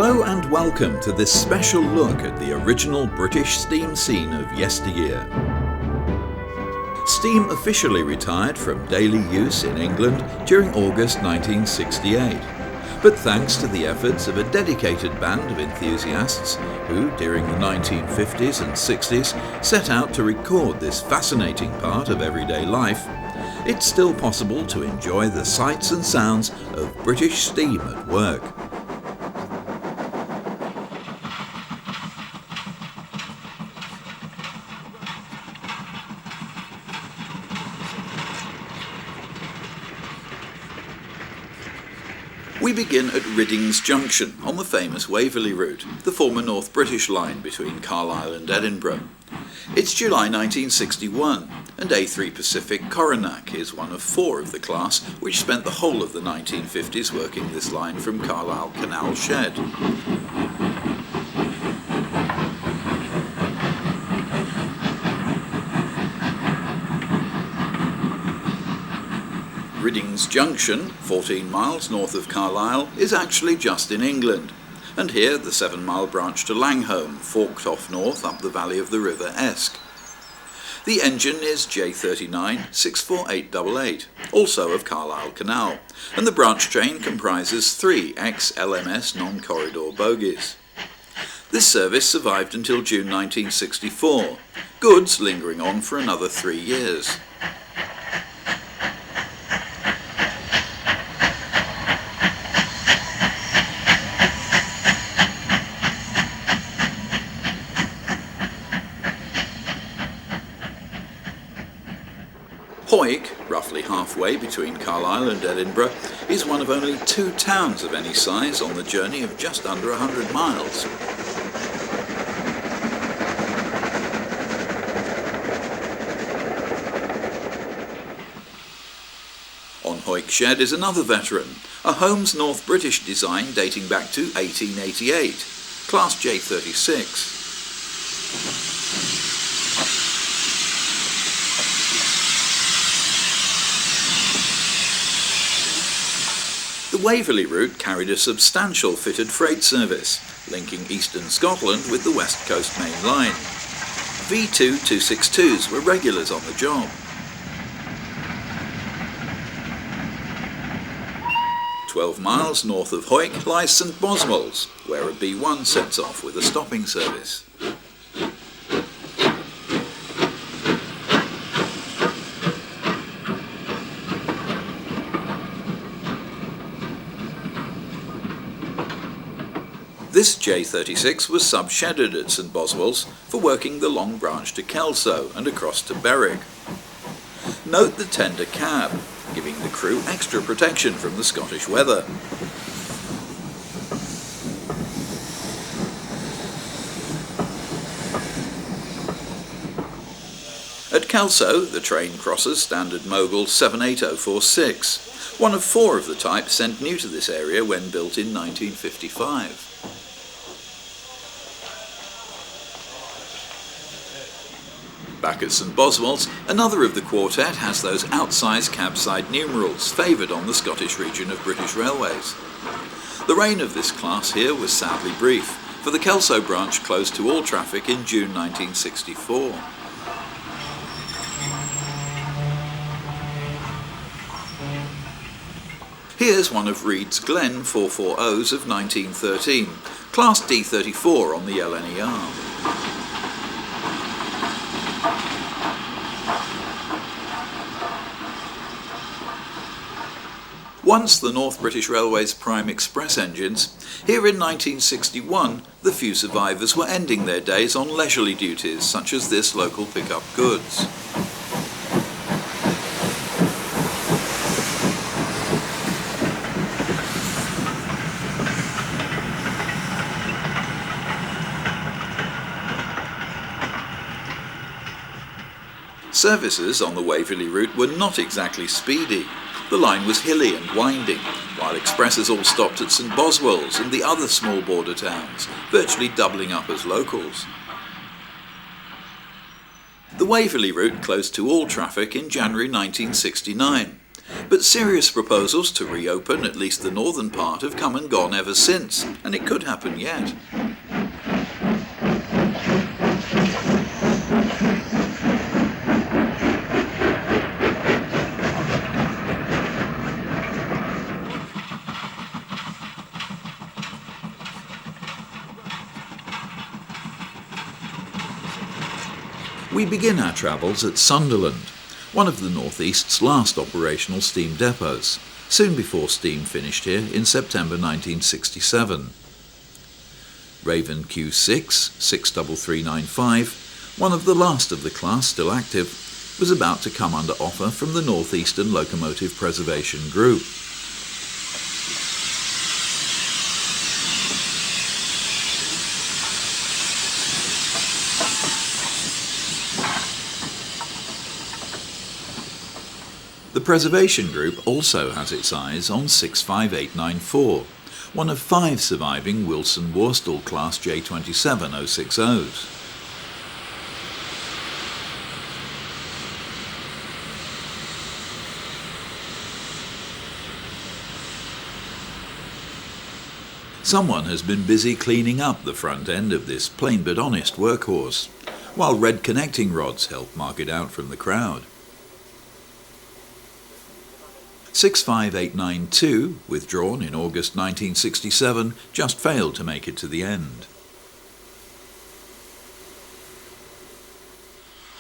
Hello and welcome to this special look at the original British steam scene of yesteryear. Steam officially retired from daily use in England during August 1968, but thanks to the efforts of a dedicated band of enthusiasts who, during the 1950s and 60s, set out to record this fascinating part of everyday life, it's still possible to enjoy the sights and sounds of British steam at work. We begin at Riddings Junction on the famous Waverley route, the former North British line between Carlisle and Edinburgh. It's July 1961, and A3 Pacific Coronac is one of four of the class which spent the whole of the 1950s working this line from Carlisle Canal Shed. Riddings Junction, 14 miles north of Carlisle, is actually just in England, and here the 7-mile branch to Langholm forked off north up the valley of the River Esk. The engine is J39 64888, also of Carlisle Canal, and the branch train comprises 3 ex-LMS non-corridor bogies. This service survived until June 1964, goods lingering on for another 3 years. Hawick, roughly halfway between Carlisle and Edinburgh, is one of only 2 towns of any size on the journey of just under 100 miles. On Hawick Shed is another veteran, a Holmes North British design dating back to 1888, Class J36. The Waverley route carried a substantial fitted freight service, linking eastern Scotland with the West Coast Main Line. V2 262s were regulars on the job. 12 miles north of Hawick lies St Boswells, where a B1 sets off with a stopping service. This J36 was sub-shedded at St Boswells for working the long branch to Kelso and across to Berwick. Note the tender cab, giving the crew extra protection from the Scottish weather. At Kelso, the train crosses standard Mogul 78046, one of 4 of the type sent new to this area when built in 1955. Back at St Boswells, another of the quartet has those outsized cabside numerals favoured on the Scottish region of British Railways. The reign of this class here was sadly brief, for the Kelso branch closed to all traffic in June 1964. Here's one of Reed's Glen 440s of 1913, Class D34 on the LNER. Once the North British Railways prime express engines, here in 1961 the few survivors were ending their days on leisurely duties such as this local pick-up goods. Services on the Waverley route were not exactly speedy. The line was hilly and winding, while expresses all stopped at St Boswells and the other small border towns, virtually doubling up as locals. The Waverley route closed to all traffic in January 1969, But serious proposals to reopen at least the northern part have come and gone ever since, and it could happen yet. We begin our travels at Sunderland, one of the North East's last operational steam depots, soon before steam finished here in September 1967. Raven Q6 63395, one of the last of the class still active, was about to come under offer from the North Eastern Locomotive Preservation Group. The Preservation Group also has its eyes on 65894, one of 5 surviving Wilson Worstal Class J27 060s. Someone has been busy cleaning up the front end of this plain but honest workhorse, while red connecting rods help mark it out from the crowd. 65892, withdrawn in August 1967, just failed to make it to the end.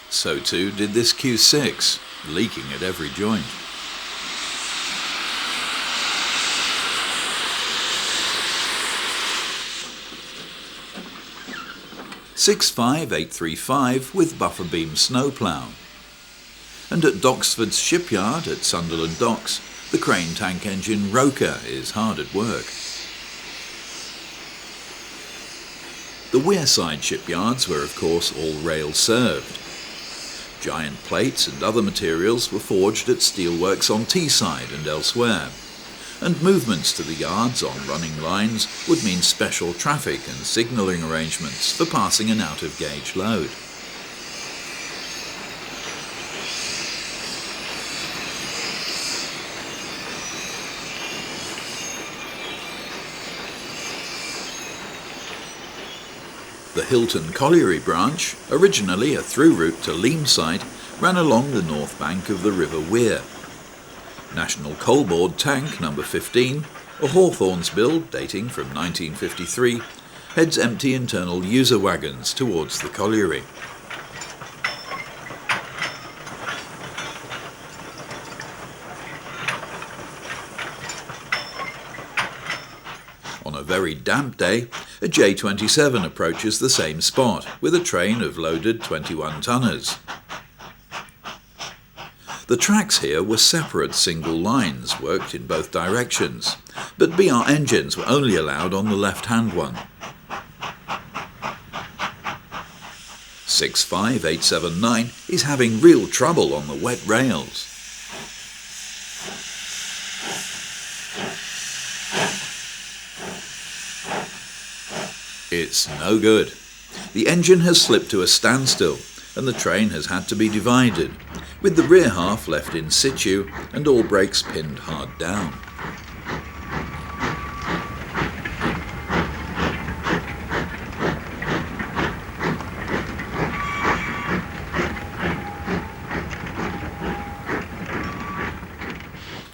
So too did this Q6, leaking at every joint. (65835) with buffer beam snowplough. And at Doxford's shipyard at Sunderland Docks, the crane tank engine Roker is hard at work. The Wearside shipyards were of course all rail served. Giant plates and other materials were forged at steelworks on Teesside and elsewhere, and movements to the yards on running lines would mean special traffic and signalling arrangements for passing an out-of-gauge load. The Hilton Colliery branch, originally a through route to Leamside, ran along the north bank of the River Wear. National Coal Board Tank No. 15, a Hawthorns build dating from 1953, heads empty internal user wagons towards the colliery. On a very damp day, a J27 approaches the same spot with a train of loaded 21-tonners. The tracks here were separate single lines worked in both directions, but BR engines were only allowed on the left-hand one. 65879 is having real trouble on the wet rails. It's no good. The engine has slipped to a standstill and the train has had to be divided, with the rear half left in situ and all brakes pinned hard down.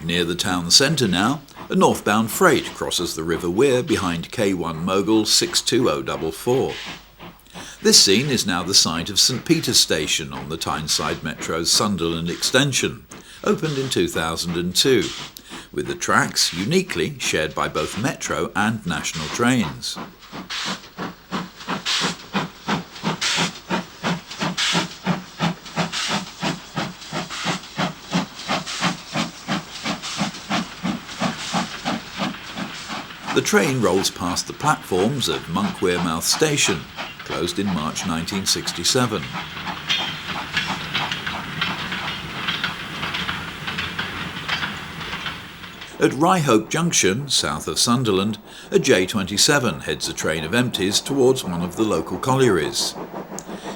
Near the town centre now, a northbound freight crosses the River Wear behind K1 Mogul 62044. This scene is now the site of St Peter's Station on the Tyneside Metro's Sunderland extension, opened in 2002, with the tracks uniquely shared by both Metro and National trains. The train rolls past the platforms of Monk Wearmouth Station, closed in March 1967. At Ryhope Junction, south of Sunderland, a J27 heads a train of empties towards one of the local collieries.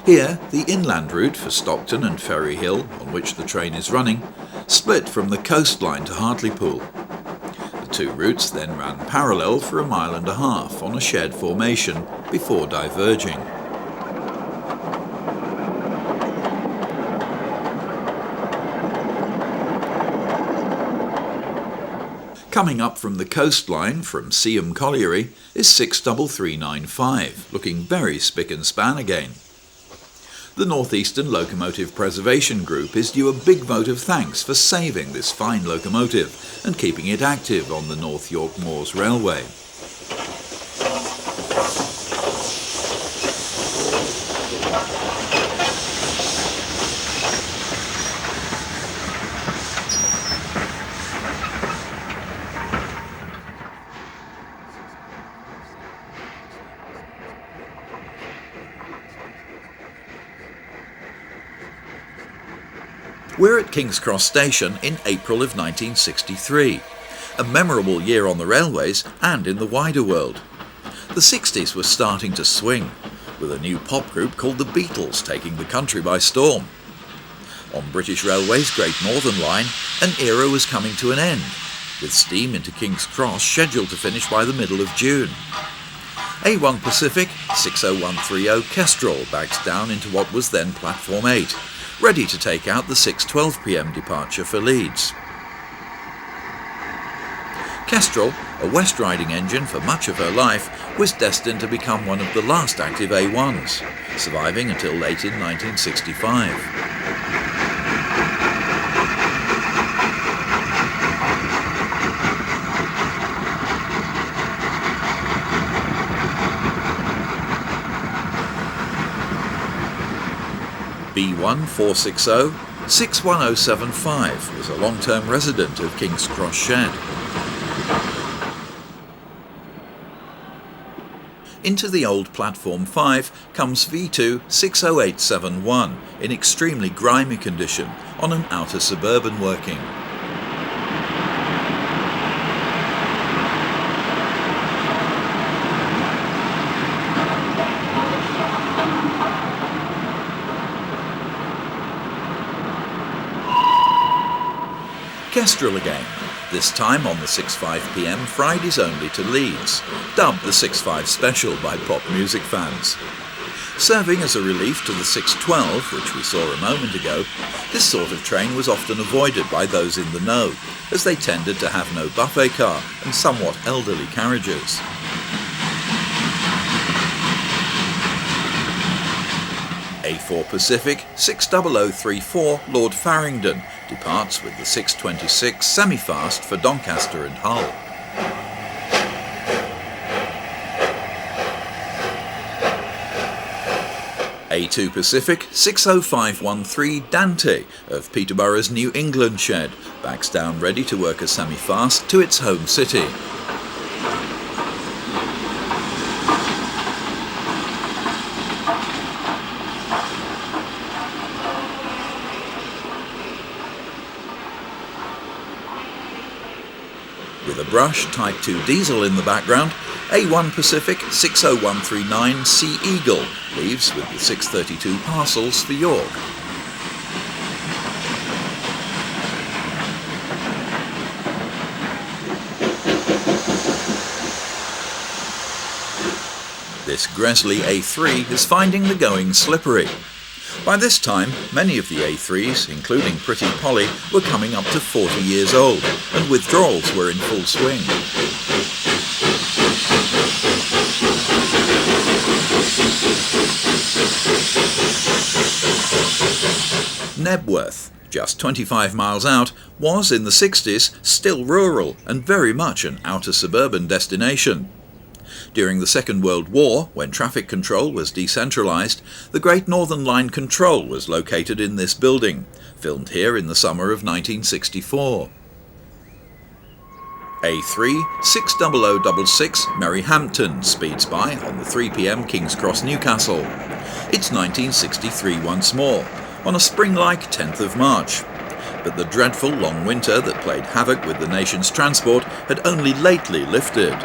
Here, the inland route for Stockton and Ferry Hill, on which the train is running, split from the coastline to Hartlepool. The two routes then ran parallel for 1.5 miles on a shared formation before diverging. Coming up from the coastline from Seaham Colliery is 63395, looking very spick and span again. The North Eastern Locomotive Preservation Group is due a big vote of thanks for saving this fine locomotive and keeping it active on the North York Moors Railway. We're at King's Cross Station in April of 1963, a memorable year on the railways and in the wider world. The 60s were starting to swing, with a new pop group called the Beatles taking the country by storm. On British Railways' Great Northern Line, an era was coming to an end, with steam into King's Cross scheduled to finish by the middle of June. A1 Pacific 60130 Kestrel backed down into what was then Platform 8, ready to take out the 6:12 p.m. departure for Leeds. Kestrel, a West Riding engine for much of her life, was destined to become one of the last active A1s, surviving until late in 1965. B1460 61075 was a long-term resident of King's Cross Shed. Into the old Platform 5 comes V2 60871 in extremely grimy condition on an outer suburban working. Kestrel again, this time on the 6:05 p.m. Fridays only to Leeds, dubbed the 6:05 Special by pop music fans. Serving as a relief to the 6:12, which we saw a moment ago, this sort of train was often avoided by those in the know, as they tended to have no buffet car and somewhat elderly carriages. A4 Pacific 60034 Lord Farringdon departs with the 6:26 semi-fast for Doncaster and Hull. A2 Pacific 60513 Dante of Peterborough's New England Shed backs down ready to work a semi-fast to its home city. With a Brush Type 2 diesel in the background, A1 Pacific 60139 Sea Eagle leaves with the 632 parcels for York. This Gresley A3 is finding the going slippery. By this time, many of the A3s, including Pretty Polly, were coming up to 40 years old, and withdrawals were in full swing. Knebworth, just 25 miles out, was in the 60s still rural and very much an outer suburban destination. During the Second World War, when traffic control was decentralised, the Great Northern Line Control was located in this building, filmed here in the summer of 1964. A3 60066 Merryhampton speeds by on the 3 p.m. King's Cross Newcastle. It's 1963 once more, on a spring-like 10th of March. But the dreadful long winter that played havoc with the nation's transport had only lately lifted.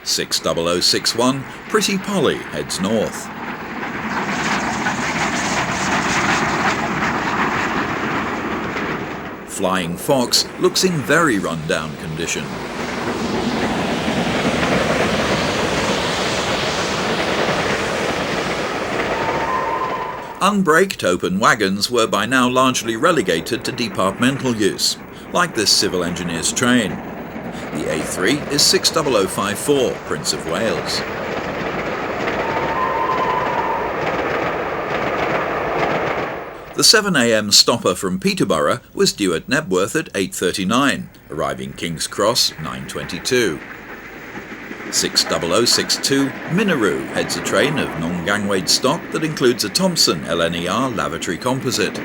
60061 Pretty Polly heads north. Flying Fox looks in very run-down condition. Unbraked open wagons were by now largely relegated to departmental use, like this civil engineer's train. The A3 is 60054, Prince of Wales. The 7 a.m. stopper from Peterborough was due at Knebworth at 8:39, arriving King's Cross 9:22. 60062 Minaroo heads a train of non-gangway stock that includes a Thomson LNER lavatory composite.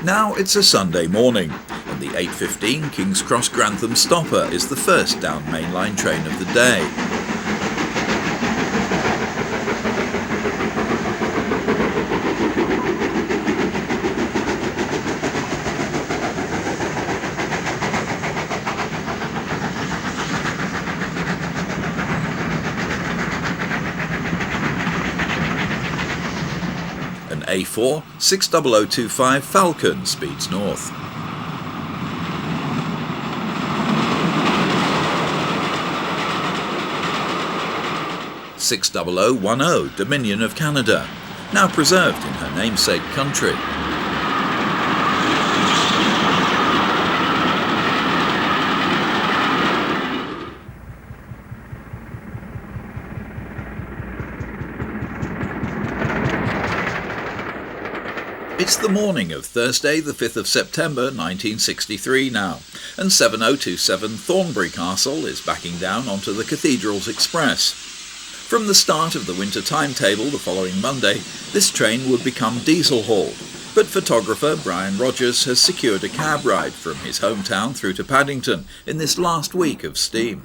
Now it's a Sunday morning, and the 8:15 King's Cross Grantham stopper is the first down mainline train of the day. An A4 60025 Falcon speeds north. (60010) Dominion of Canada, now preserved in her namesake country. It's the morning of Thursday the 5th of September 1963 now, and 7027 Thornbury Castle is backing down onto the Cathedrals Express. From the start of the winter timetable the following Monday, this train would become diesel-hauled, but photographer Brian Rogers has secured a cab ride from his hometown through to Paddington in this last week of steam.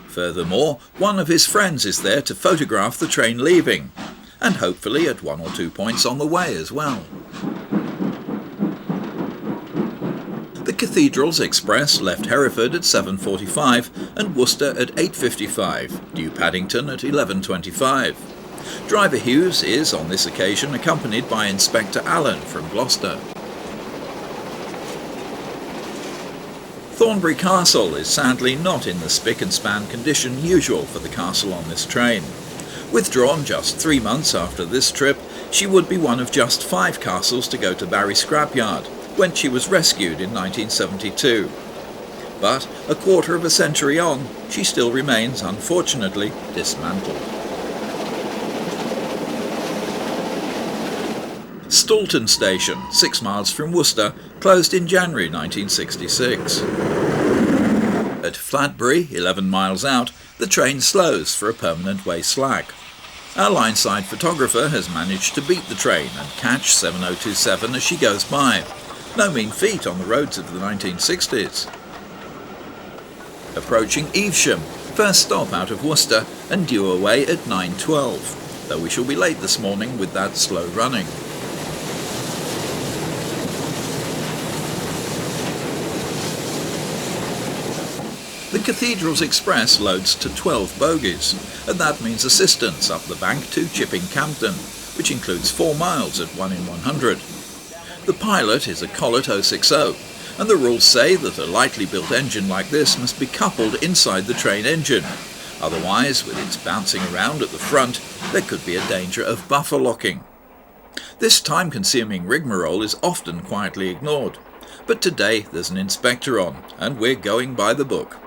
Furthermore, one of his friends is there to photograph the train leaving, and hopefully at one or two points on the way as well. The Cathedrals Express left Hereford at 7:45 and Worcester at 8:55, due Paddington at 11:25. Driver Hughes is, on this occasion, accompanied by Inspector Allen from Gloucester. Thornbury Castle is sadly not in the spick and span condition usual for the castle on this train. Withdrawn just 3 months after this trip, she would be one of just 5 castles to go to Barry Scrapyard, when she was rescued in 1972. But a quarter of a century on, she still remains, unfortunately, dismantled. Stalton Station, 6 miles from Worcester, closed in January 1966. At Flatbury, 11 miles out, the train slows for a permanent way slack. Our line-side photographer has managed to beat the train and catch 7027 as she goes by. No mean feat on the roads of the 1960s. Approaching Evesham, first stop out of Worcester and due away at 9:12, though we shall be late this morning with that slow running. The Cathedrals Express loads to 12 bogies, and that means assistance up the bank to Chipping Campden, which includes 4 miles at 1 in 100. The pilot is a Collett 060, and the rules say that a lightly built engine like this must be coupled inside the train engine. Otherwise, with its bouncing around at the front, there could be a danger of buffer locking. This time-consuming rigmarole is often quietly ignored, but today there's an inspector on, and we're going by the book.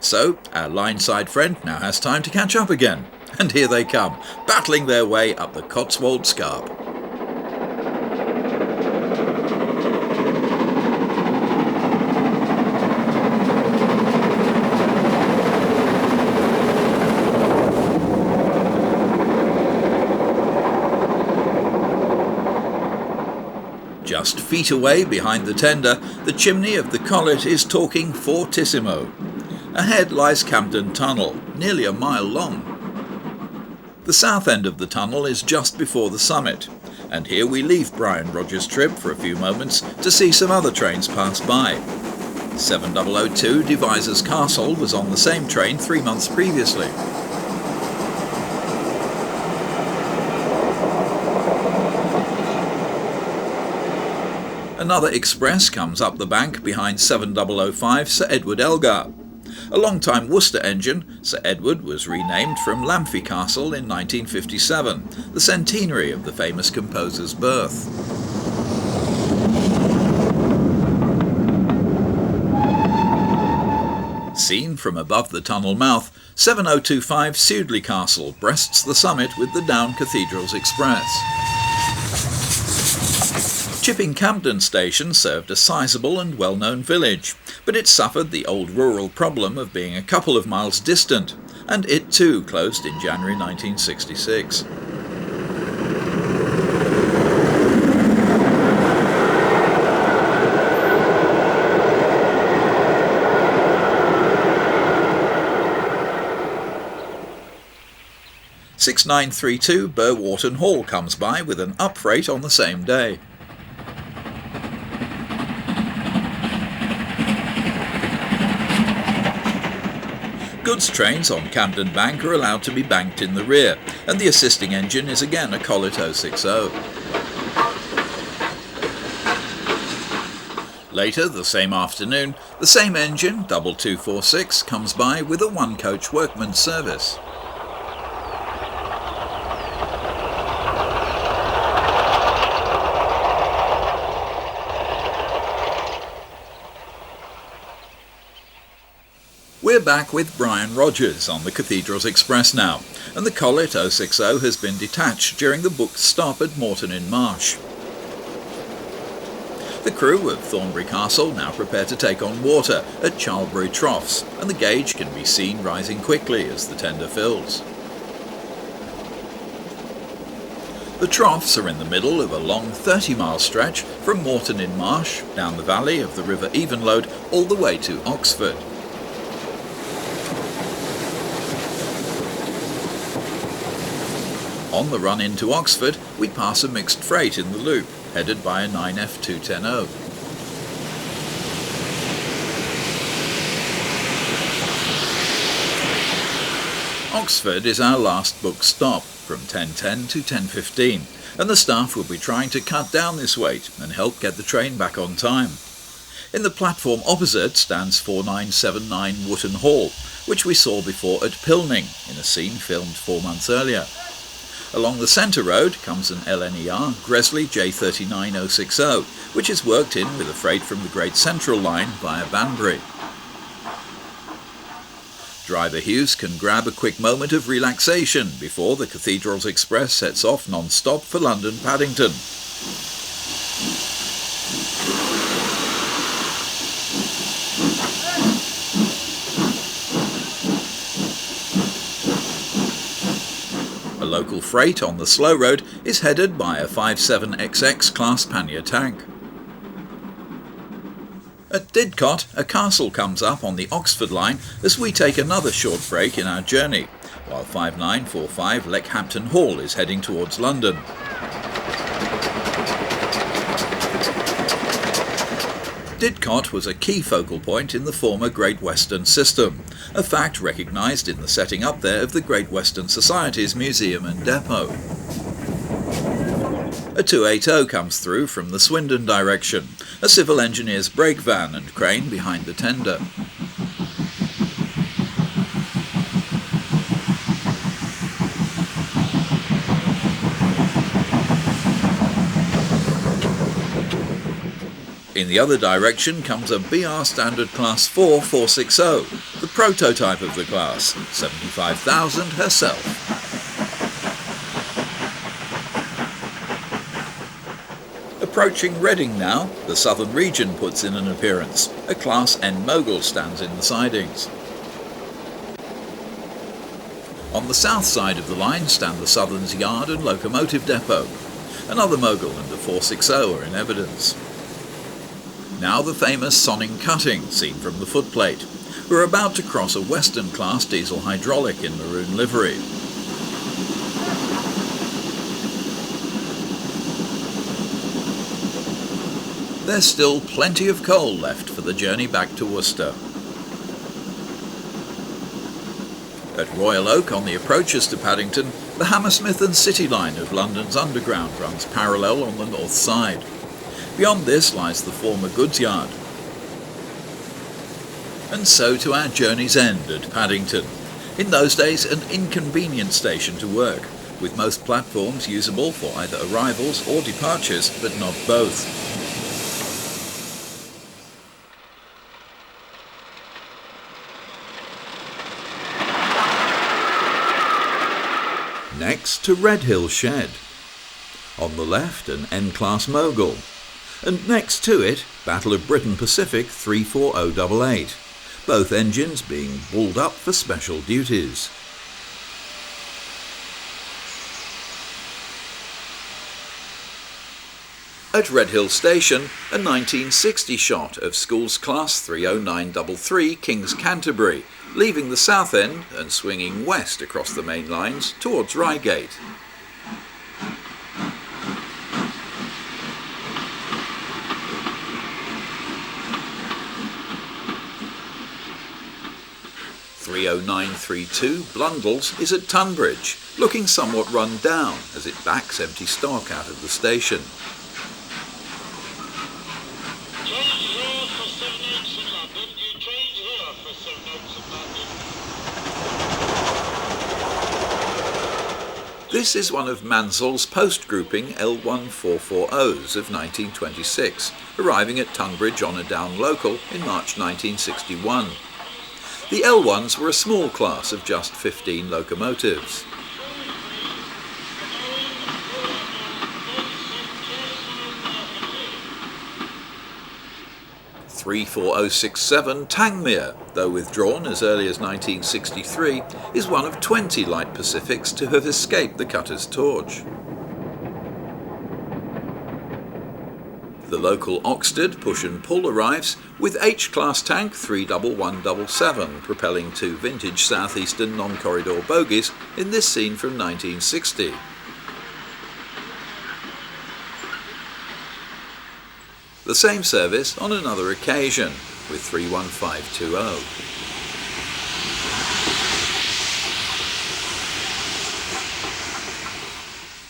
So, our line-side friend now has time to catch up again, and here they come, battling their way up the Cotswold Scarp. Just feet away behind the tender, the chimney of the Collett is talking fortissimo. Ahead lies Campden Tunnel, nearly a mile long. The south end of the tunnel is just before the summit, and here we leave Brian Rogers' trip for a few moments to see some other trains pass by. 7002 Devizes Castle was on the same train 3 months previously. Another express comes up the bank behind 7005 Sir Edward Elgar. A long-time Worcester engine, Sir Edward was renamed from Lamphy Castle in 1957, the centenary of the famous composer's birth. Seen from above the tunnel mouth, 7025 Sudeley Castle breasts the summit with the Down Cathedrals Express. Chipping Campden station served a sizable and well-known village, but it suffered the old rural problem of being a couple of miles distant, and it too closed in January 1966. (6932) Burwarton Hall comes by with an up freight on the same day. Goods trains on Camden Bank are allowed to be banked in the rear, and the assisting engine is again a Collett 060. Later, the same afternoon, the same engine, 2246, comes by with a one-coach workman's service. We're back with Brian Rogers on the Cathedrals Express now, and the Collett 060 has been detached during the booked stop at Moreton-in-Marsh. The crew of Thornbury Castle now prepare to take on water at Charlbury Troughs, and the gauge can be seen rising quickly as the tender fills. The troughs are in the middle of a long 30-mile stretch from Moreton-in-Marsh down the valley of the River Evenlode all the way to Oxford. On the run into Oxford, we pass a mixed freight in the loop, headed by a 9F210O. Oxford is our last booked stop, from 10:10 to 10:15, and the staff will be trying to cut down this wait and help get the train back on time. In the platform opposite stands 4979 Wootton Hall, which we saw before at Pilning, in a scene filmed 4 months earlier. Along the centre road comes an LNER Gresley J39060, which is worked in with a freight from the Great Central Line via Banbury. Driver Hughes can grab a quick moment of relaxation before the Cathedrals Express sets off non-stop for London Paddington. A local freight on the slow road is headed by a 57XX class pannier tank. At Didcot, a castle comes up on the Oxford line as we take another short break in our journey, while 5945 Leckhampton Hall is heading towards London. Didcot was a key focal point in the former Great Western system, a fact recognised in the setting up there of the Great Western Society's museum and depot. A 280 comes through from the Swindon direction, a civil engineer's brake van and crane behind the tender. In the other direction comes a BR Standard Class 4 460, the prototype of the class, 75,000 herself. Approaching Reading now, the Southern region puts in an appearance. A Class N Mogul stands in the sidings. On the south side of the line stand the Southern's yard and locomotive depot. Another Mogul and a 460 are in evidence. Now the famous Sonning Cutting, seen from the footplate. We're about to cross a Western class diesel hydraulic in maroon livery. there's still plenty of coal left for the journey back to Worcester. At Royal Oak, on the approaches to Paddington, the Hammersmith and City line of London's Underground runs parallel on the north side. Beyond this lies the former goods yard. And so to our journey's end at Paddington. In those days, an inconvenient station to work, with most platforms usable for either arrivals or departures, but not both. Next to Redhill Shed. On the left, an N-Class Mogul. And next to it, Battle of Britain Pacific 34088. Both engines being bulled up for special duties. At Redhill Station, a 1960 shot of Schools Class 30933 King's Canterbury, leaving the south end and swinging west across the main lines towards Reigate. .30932 Blundell's is at Tunbridge, looking somewhat run down as it backs empty stock out of the station. This is one of Mansell's post-grouping L1440s of 1926, arriving at Tunbridge on a down local in March 1961. The L1s were a small class of just 15 locomotives. .34067 Tangmere, though withdrawn as early as 1963, is one of 20 light Pacifics to have escaped the cutter's torch. The local Oxted push and pull arrives with H-Class tank 31177 propelling two vintage southeastern non-corridor bogies in this scene from 1960. The same service on another occasion with 31520.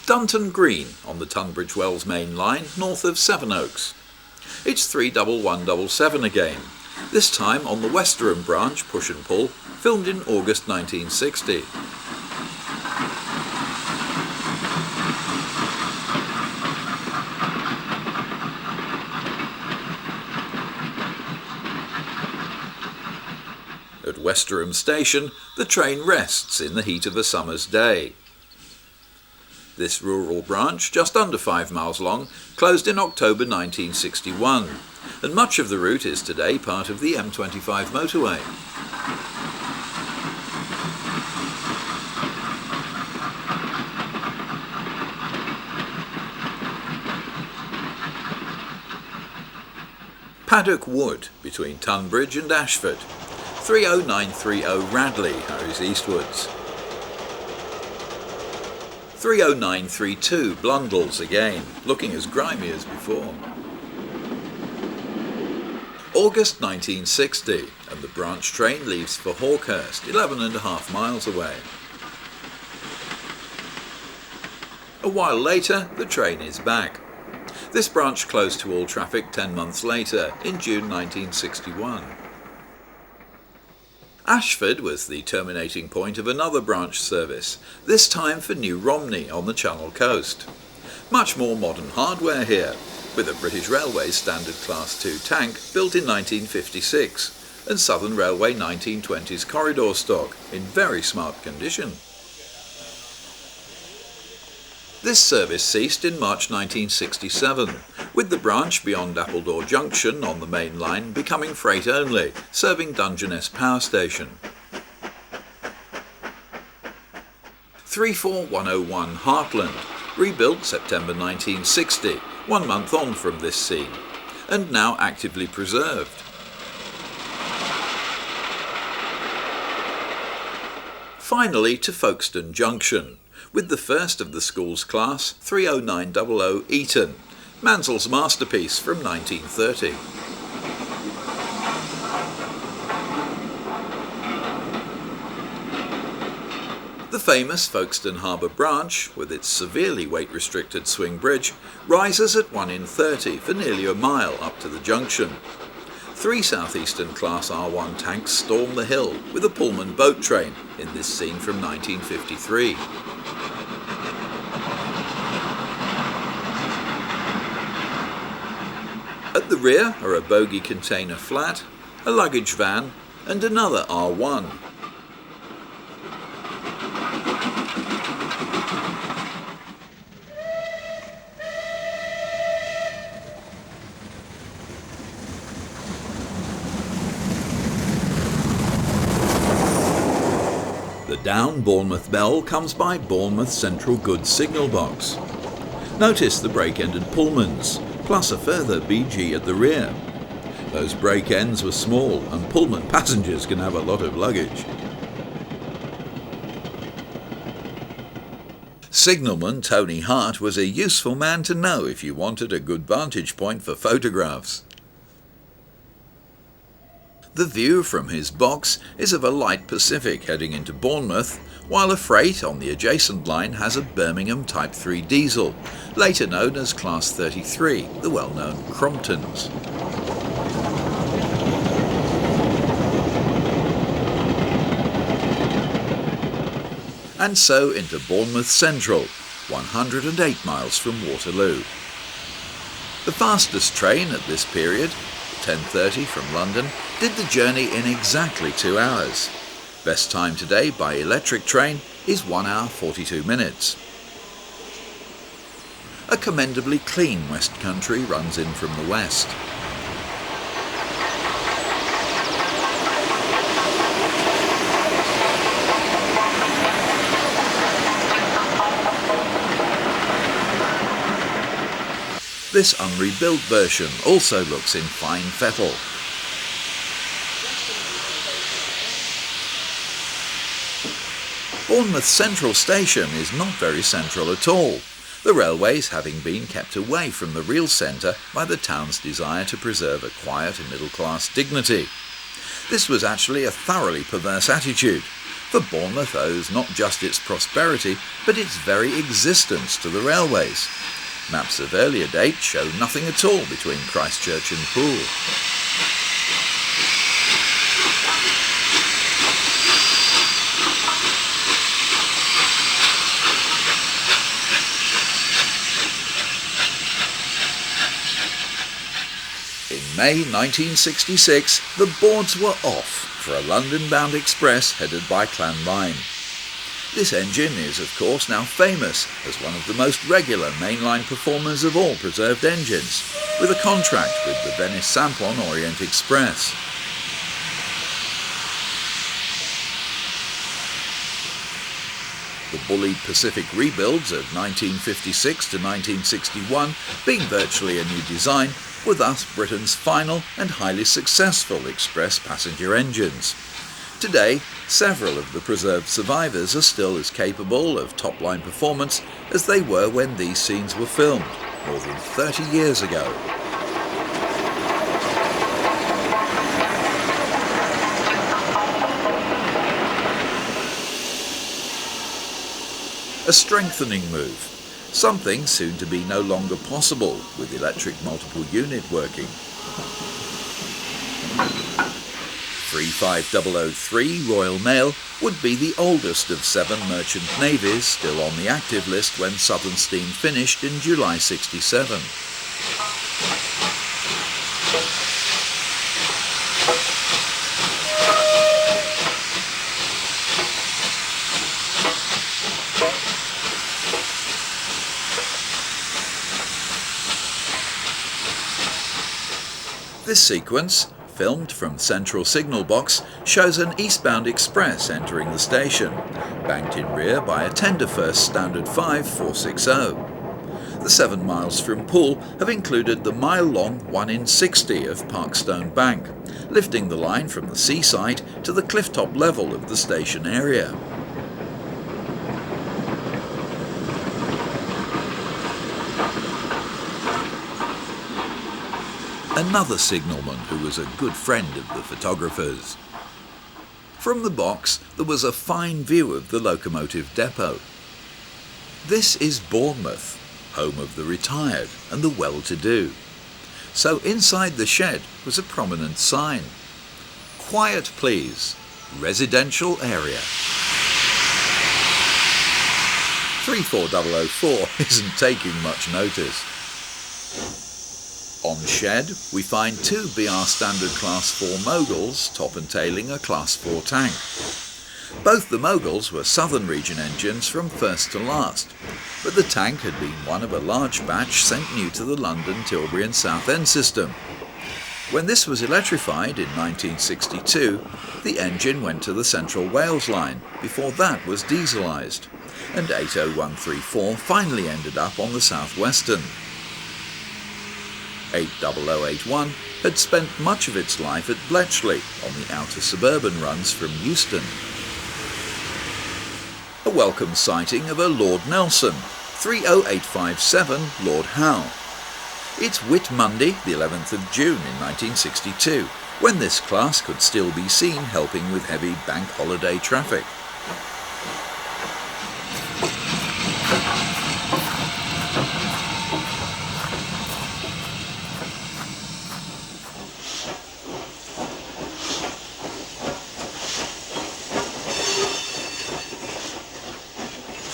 Dunton Green on the Tunbridge Wells main line north of Sevenoaks. It's 31177 again, this time on the Westerham branch push and pull, filmed in August 1960. At Westerham Station, the train rests in the heat of a summer's day. This rural branch, just under 5 miles long, closed in October 1961, and much of the route is today part of the M25 motorway. Paddock Wood, between Tunbridge and Ashford. 30930 Radley hurries eastwards. 30932 Blundell's again, looking as grimy as before. August 1960, and the branch train leaves for Hawkhurst, 11.5 miles away. A while later, the train is back. This branch closed to all traffic 10 months later, in June 1961. Ashford was the terminating point of another branch service, this time for New Romney on the Channel coast. Much more modern hardware here, with a British Railways Standard Class 2 tank built in 1956 and Southern Railway 1920s corridor stock in very smart condition. This service ceased in March 1967, with the branch beyond Appledore Junction on the main line becoming freight only, serving Dungeness Power Station. 34101 Heartland, rebuilt September 1960, 1 month on from this scene, and now actively preserved. Finally to Folkestone Junction, with the first of the Schools Class 30900 Eton, Mansell's masterpiece from 1930. The famous Folkestone Harbour branch, with its severely weight-restricted swing bridge, rises at 1 in 30 for nearly a mile up to the junction. 3 Southeastern Class R1 tanks storm the hill with a Pullman boat train in this scene from 1953. At the rear are a bogie container flat, a luggage van and another R1. The down Bournemouth bell comes by Bournemouth Central Goods signal box. Notice the brake-ended Pullmans, plus a further BG at the rear. Those brake ends were small and Pullman passengers can have a lot of luggage. Signalman Tony Hart was a useful man to know if you wanted a good vantage point for photographs. The view from his box is of a light Pacific heading into Bournemouth, while a freight on the adjacent line has a Birmingham Type 3 diesel, later known as Class 33, the well-known Cromptons. And so into Bournemouth Central, 108 miles from Waterloo. The fastest train at this period, 10:30 from London, did the journey in exactly 2 hours. Best time today by electric train is 1 hour 42 minutes. A commendably clean West Country runs in from the west. This unrebuilt version also looks in fine fettle. Bournemouth Central Station is not very central at all, the railways having been kept away from the real centre by the town's desire to preserve a quiet and middle-class dignity. This was actually a thoroughly perverse attitude, for Bournemouth owes not just its prosperity, but its very existence to the railways. Maps of earlier date show nothing at all between Christchurch and Poole. In May 1966, the boards were off for a London-bound express headed by Clanline. This engine is, of course, now famous as one of the most regular mainline performers of all preserved engines, with a contract with the Venice Samplon Orient Express. The bullied Pacific rebuilds of 1956 to 1961, being virtually a new design, were thus Britain's final and highly successful express passenger engines. Today, several of the preserved survivors are still as capable of top-line performance as they were when these scenes were filmed, more than 30 years ago. A strengthening move, something soon to be no longer possible with electric multiple unit working. 35003 Royal Mail would be the oldest of 7 merchant navies still on the active list when Southern Steam finished in July '67. This sequence, filmed from Central Signal Box, shows an eastbound express entering the station, banked in rear by a Tenderfirst Standard 5 460. The 7 miles from Poole have included the mile-long 1 in 60 of Parkstone Bank, lifting the line from the seaside to the clifftop level of the station area. another signalman who was a good friend of the photographers. From the box, there was a fine view of the locomotive depot. This is Bournemouth, home of the retired and the well-to-do. So inside the shed was a prominent sign. Quiet please, residential area. 34004 isn't taking much notice. On shed, we find two BR Standard Class 4 Moguls top and tailing a Class 4 tank. Both the Moguls were Southern Region engines from first to last, but the tank had been one of a large batch sent new to the London, Tilbury and Southend system. When this was electrified in 1962, the engine went to the Central Wales line, before that was dieselised, and 80134 finally ended up on the South Western. 80081 had spent much of its life at Bletchley on the outer suburban runs from Euston. A welcome sighting of a Lord Nelson, 30857 Lord Howe. It's Whit Monday, the 11th of June in 1962, when this class could still be seen helping with heavy bank holiday traffic.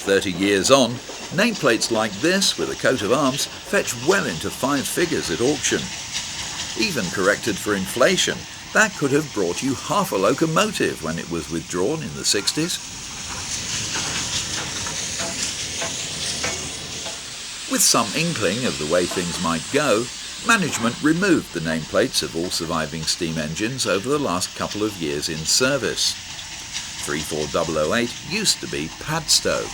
"30 years on, nameplates like this with a coat of arms fetch well into 5 figures at auction. Even corrected for inflation, that could have brought you half a locomotive when it was withdrawn in the 60s. With some inkling of the way things might go, management removed the nameplates of all surviving steam engines over the last couple of years in service. 34008 used to be Padstow.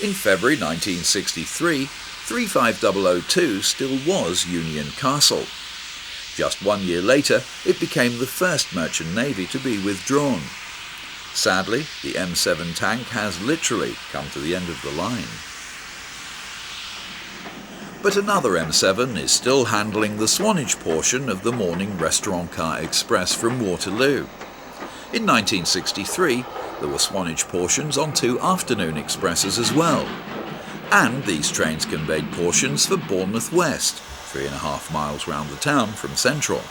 In February 1963, 35002 still was Union Castle. Just 1 year later, it became the first merchant navy to be withdrawn. Sadly, the M7 tank has literally come to the end of the line. But another M7 is still handling the Swanage portion of the morning restaurant car express from Waterloo. In 1963, there were Swanage portions on 2 afternoon expresses as well. And these trains conveyed portions for Bournemouth West, 3.5 miles round the town from Central.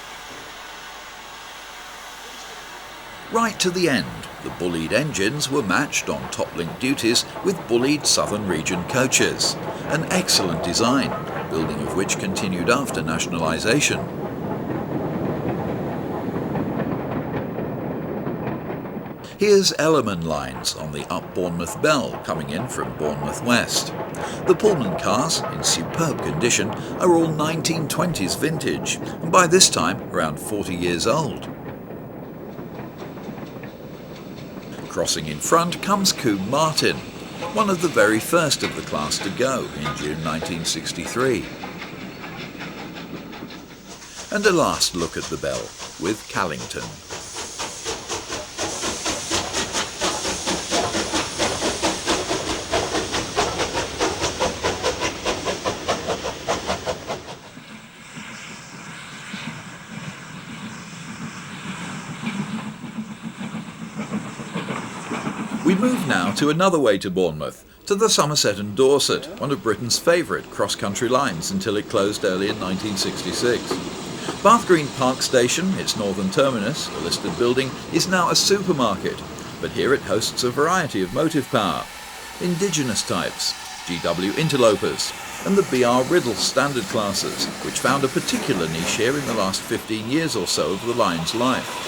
Right to the end, the bullied engines were matched on top-link duties with bullied Southern Region coaches, an excellent design, building of which continued after nationalisation. Here's Ellerman lines on the Up Bournemouth Bell coming in from Bournemouth West. The Pullman cars, in superb condition, are all 1920s vintage, and by this time around 40 years old. Crossing in front comes Combe Martin, one of the very first of the class to go in June 1963. And a last look at the Bell with Callington. We move now to another way to Bournemouth, to the Somerset and Dorset, one of Britain's favourite cross-country lines until it closed early in 1966. Bath Green Park Station, its northern terminus, a listed building, is now a supermarket, but here it hosts a variety of motive power, indigenous types, GW interlopers, and the BR Riddle standard classes, which found a particular niche here in the last 15 years or so of the line's life.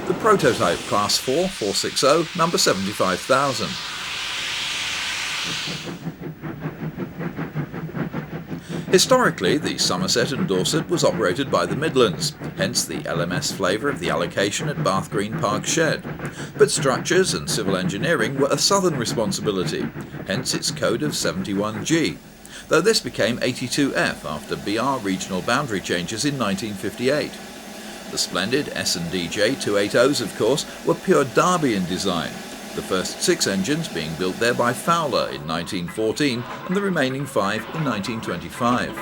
The prototype Class 4 460, number 75,000. Historically, the Somerset and Dorset was operated by the Midlands, hence the LMS flavour of the allocation at Bath Green Park Shed. But structures and civil engineering were a southern responsibility, hence its code of 71G. though this became 82F after BR regional boundary changes in 1958. The splendid S&D J280s, of course, were pure Derby in design, the first 6 engines being built there by Fowler in 1914 and the remaining 5 in 1925.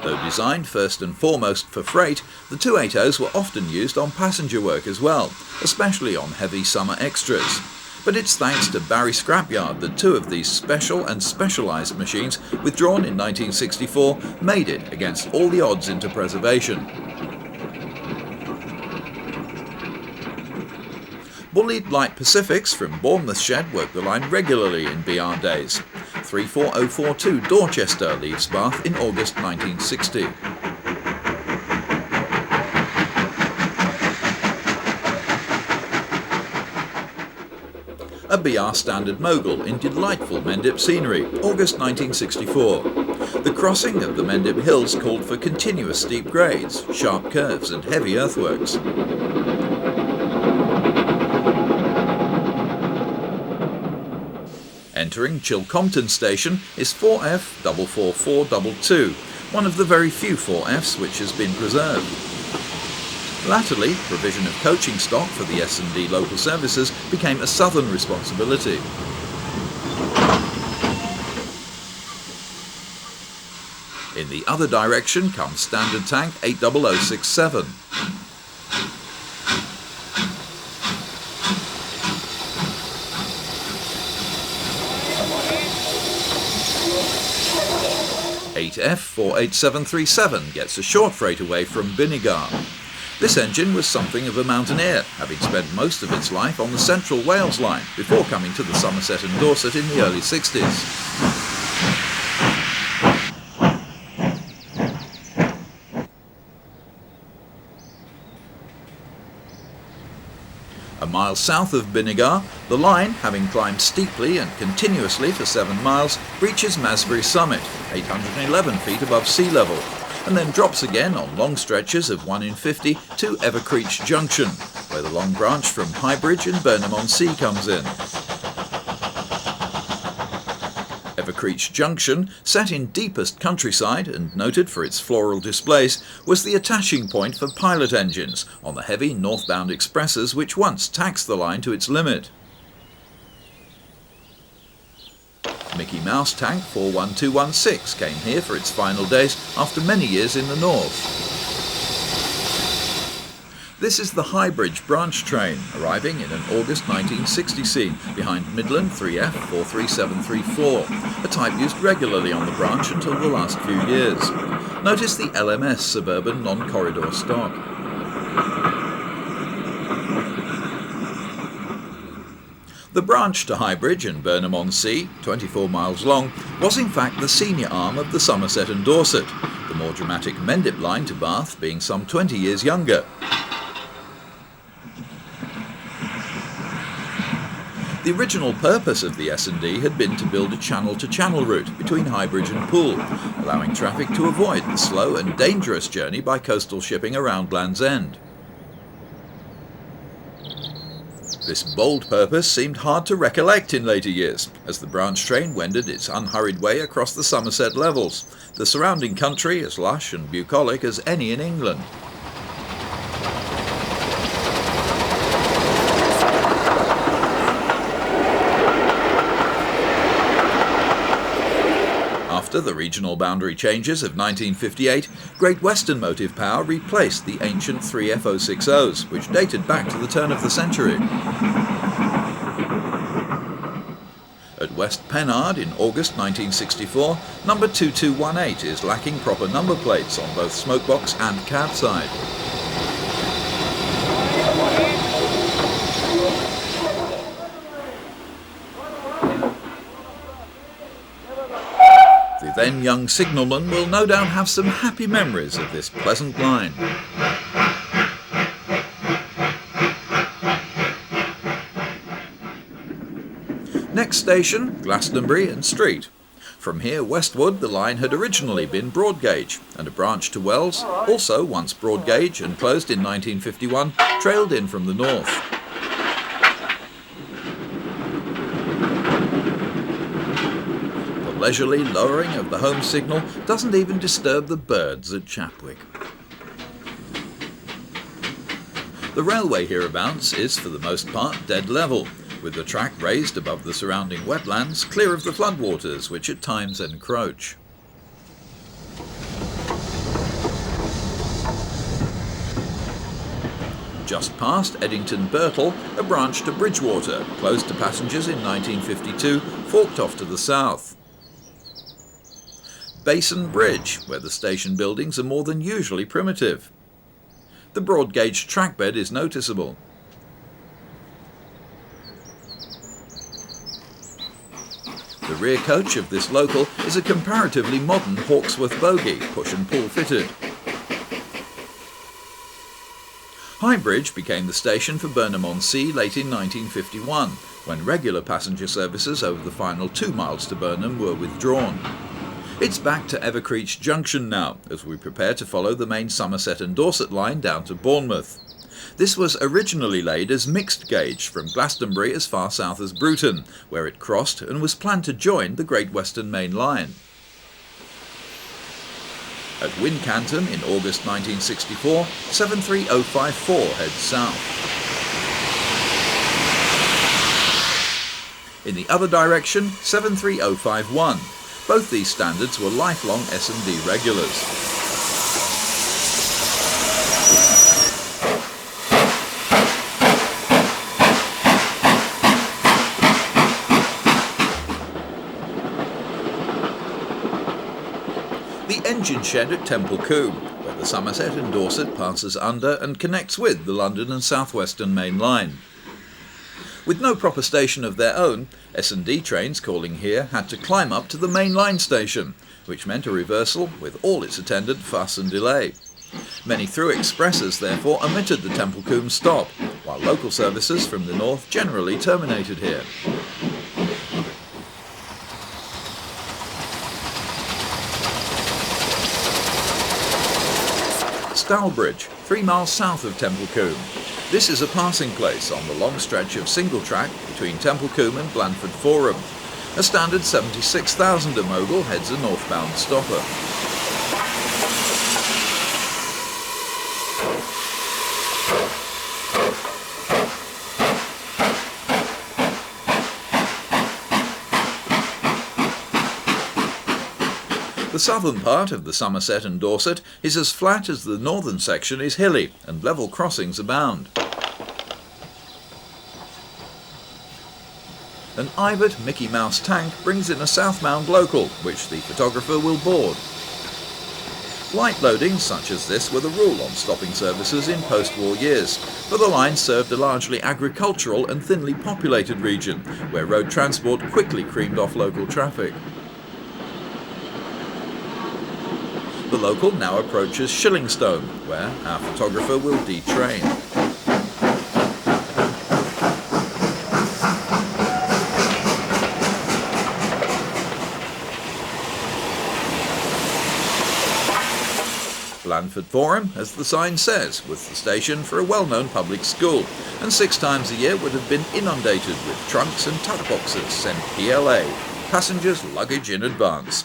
Though designed first and foremost for freight, the 280s were often used on passenger work as well, especially on heavy summer extras. But it's thanks to Barry Scrapyard that 2 of these special and specialised machines, withdrawn in 1964, made it against all the odds into preservation. Bullied Light Pacifics from Bournemouth Shed worked the line regularly in BR days. 34042 Dorchester leaves Bath in August 1960. A BR Standard Mogul in delightful Mendip scenery, August 1964. The crossing of the Mendip Hills called for continuous steep grades, sharp curves and heavy earthworks. Entering Chilcompton Station is 4F44422, one of the very few 4Fs which has been preserved. Latterly, provision of coaching stock for the S&D local services became a southern responsibility. In the other direction comes Standard Tank 80067. F48737 gets a short freight away from Binnegar. This engine was something of a mountaineer, having spent most of its life on the Central Wales line before coming to the Somerset and Dorset in the early 60s. A mile south of Binnegar, the line, having climbed steeply and continuously for 7 miles, reaches Masbury Summit, 811 feet above sea level, and then drops again on long stretches of 1 in 50 to Evercreech Junction, where the long branch from Highbridge and Burnham-on-Sea comes in. Evercreech Junction, set in deepest countryside and noted for its floral displays, was the attaching point for pilot engines on the heavy northbound expresses which once taxed the line to its limit. Mickey Mouse Tank 41216 came here for its final days after many years in the north. This is the Highbridge branch train, arriving in an August 1960 scene behind Midland 3F 43734, a type used regularly on the branch until the last few years. Notice the LMS Suburban non-corridor stock. The branch to Highbridge and Burnham-on-Sea, 24 miles long, was in fact the senior arm of the Somerset and Dorset, the more dramatic Mendip line to Bath being some 20 years younger. The original purpose of the S&D had been to build a channel-to-channel route between Highbridge and Poole, allowing traffic to avoid the slow and dangerous journey by coastal shipping around Land's End. This bold purpose seemed hard to recollect in later years, as the branch train wended its unhurried way across the Somerset levels, the surrounding country as lush and bucolic as any in England. After the regional boundary changes of 1958, Great Western Motive Power replaced the ancient 3F060s, which dated back to the turn of the century. At West Pennard in August 1964, number 2218 is lacking proper number plates on both smokebox and cab side. The then young signalman will no doubt have some happy memories of this pleasant line. Next station, Glastonbury and Street. From here westward the line had originally been broad gauge, and a branch to Wells, also once broad gauge and closed in 1951, trailed in from the north. leisurely lowering of the home signal doesn't even disturb the birds at Chapwick. The railway hereabouts is for the most part dead level, with the track raised above the surrounding wetlands, clear of the floodwaters which at times encroach. Just past Eddington Birtle, a branch to Bridgewater, closed to passengers in 1952, forked off to the south. Basin Bridge, where the station buildings are more than usually primitive. The broad gauge trackbed is noticeable. The rear coach of this local is a comparatively modern Hawksworth bogie, push and pull fitted. Highbridge became the station for Burnham-on-Sea late in 1951, when regular passenger services over the final 2 miles to Burnham were withdrawn. It's back to Evercreech Junction now, as we prepare to follow the main Somerset and Dorset line down to Bournemouth. This was originally laid as mixed gauge from Glastonbury as far south as Bruton, where it crossed and was planned to join the Great Western Main Line. At Wincanton in August 1964, 73054 heads south. In the other direction, 73051. Both these standards were lifelong S&D regulars. The engine shed at Temple Combe, where the Somerset and Dorset passes under and connects with the London and South Western Main Line. With no proper station of their own, S&D trains calling here had to climb up to the main line station, which meant a reversal with all its attendant fuss and delay. Many through expresses therefore omitted the Temple Combe stop, while local services from the north generally terminated here. Stowbridge, 3 miles south of Temple Combe. This is a passing place on the long stretch of single track between Temple Combe and Blandford Forum. A standard 76,000 Mogul heads a northbound stopper. The southern part of the Somerset and Dorset is as flat as the northern section is hilly, and level crossings abound. An Ibert Mickey Mouse tank brings in a southbound local, which the photographer will board. Light loadings such as this were the rule on stopping services in post-war years, for the line served a largely agricultural and thinly populated region, where road transport quickly creamed off local traffic. The local now approaches Shillingstone, where our photographer will detrain. Blandford Forum, as the sign says, was the station for a well-known public school, and 6 times a year would have been inundated with trunks and tuck boxes sent PLA, passengers' luggage in advance.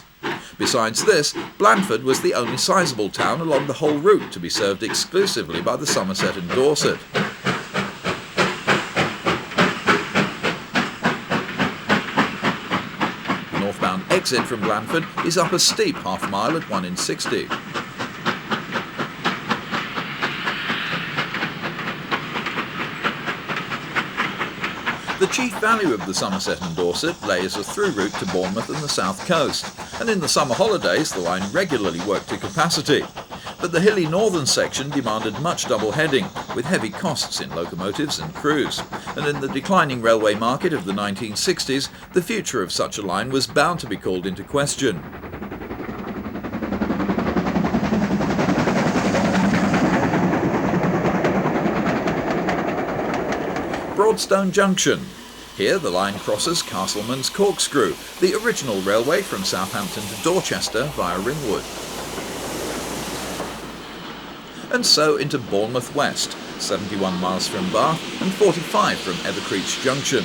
Besides this, Blandford was the only sizable town along the whole route to be served exclusively by the Somerset and Dorset. The northbound exit from Blandford is up a steep half-mile at 1 in 60. The chief value of the Somerset and Dorset lay as a through route to Bournemouth and the south coast, and in the summer holidays the line regularly worked to capacity. But the hilly northern section demanded much double heading, with heavy costs in locomotives and crews, and in the declining railway market of the 1960s, the future of such a line was bound to be called into question. Broadstone Junction. Here the line crosses Castleman's Corkscrew, the original railway from Southampton to Dorchester via Ringwood. And so into Bournemouth West, 71 miles from Bath and 45 from Evercreech Junction.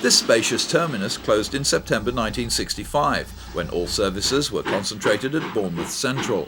This spacious terminus closed in September 1965, when all services were concentrated at Bournemouth Central.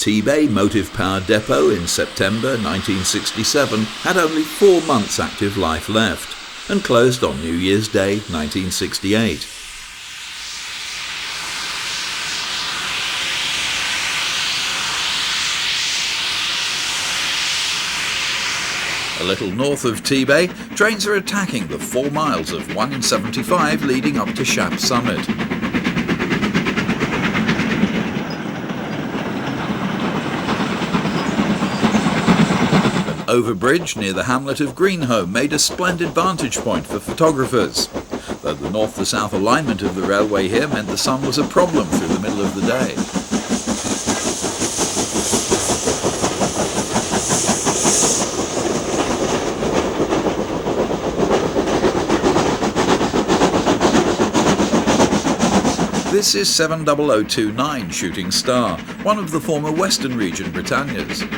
T-Bay Motive Power Depot in September 1967 had only 4 months active life left and closed on New Year's Day 1968. A little north of T-Bay, trains are attacking the 4 miles of 1 in 75 leading up to Shap Summit. Overbridge near the hamlet of Greenholme made a splendid vantage point for photographers, though the north-to-south alignment of the railway here meant the sun was a problem through the middle of the day. This is 70029 Shooting Star, one of the former Western Region Britannias.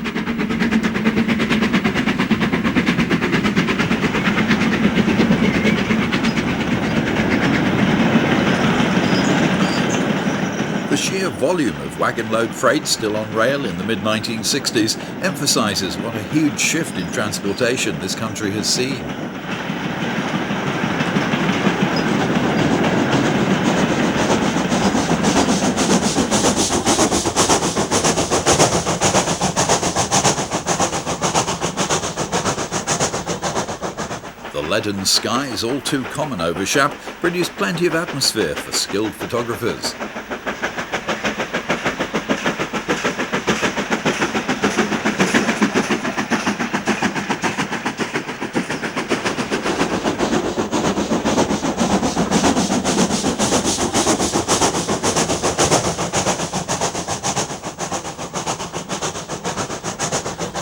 The sheer volume of wagon load freight still on rail in the mid-1960s emphasises what a huge shift in transportation this country has seen. The leaden skies, all too common over Shap, produce plenty of atmosphere for skilled photographers.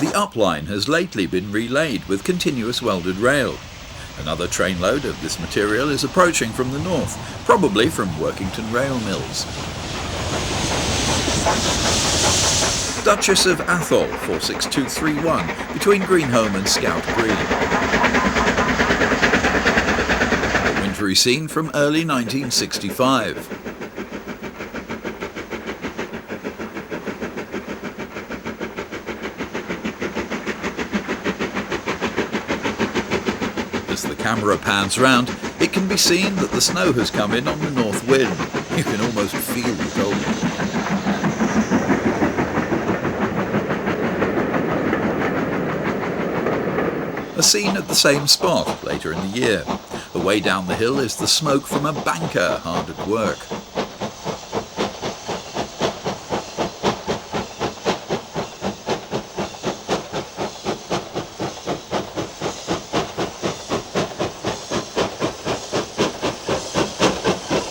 The upline has lately been relaid with continuous welded rail. Another trainload of this material is approaching from the north, probably from Workington Rail Mills. Duchess of Athol 46231 between Greenholme and Scout Green. A wintry scene from early 1965. As the camera pans round, it can be seen that the snow has come in on the north wind. You can almost feel the cold. A scene at the same spot later in the year. Away down the hill is the smoke from a banker hard at work.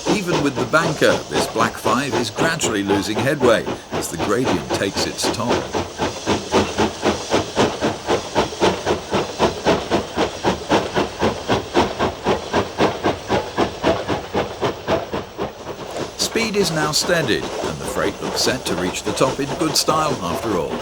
Even with the banker, this Black 5 is gradually losing headway as the gradient takes its toll. Speed is now steadied, and the freight looks set to reach the top in good style after all.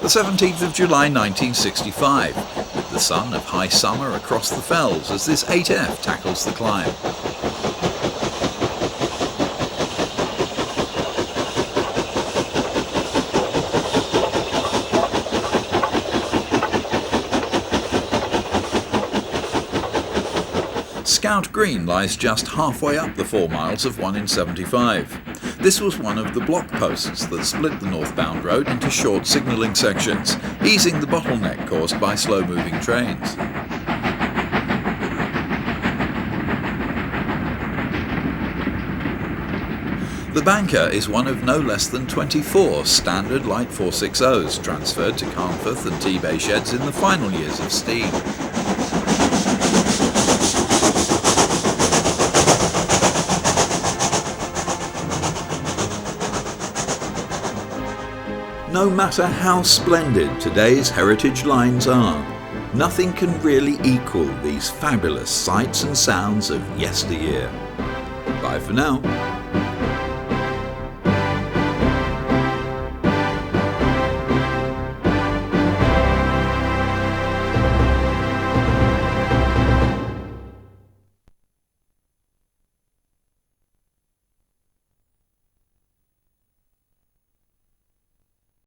The 17th of July 1965, with the sun of high summer across the fells as this 8F tackles the climb. Scout Green lies just halfway up the 4 miles of 1 in 75. This was one of the block posts that split the northbound road into short signalling sections, easing the bottleneck caused by slow-moving trains. The Banker is one of no less than 24 standard Light 460s transferred to Carnforth and T-Bay sheds in the final years of steam. No matter how splendid today's heritage lines are, nothing can really equal these fabulous sights and sounds of yesteryear. Bye for now.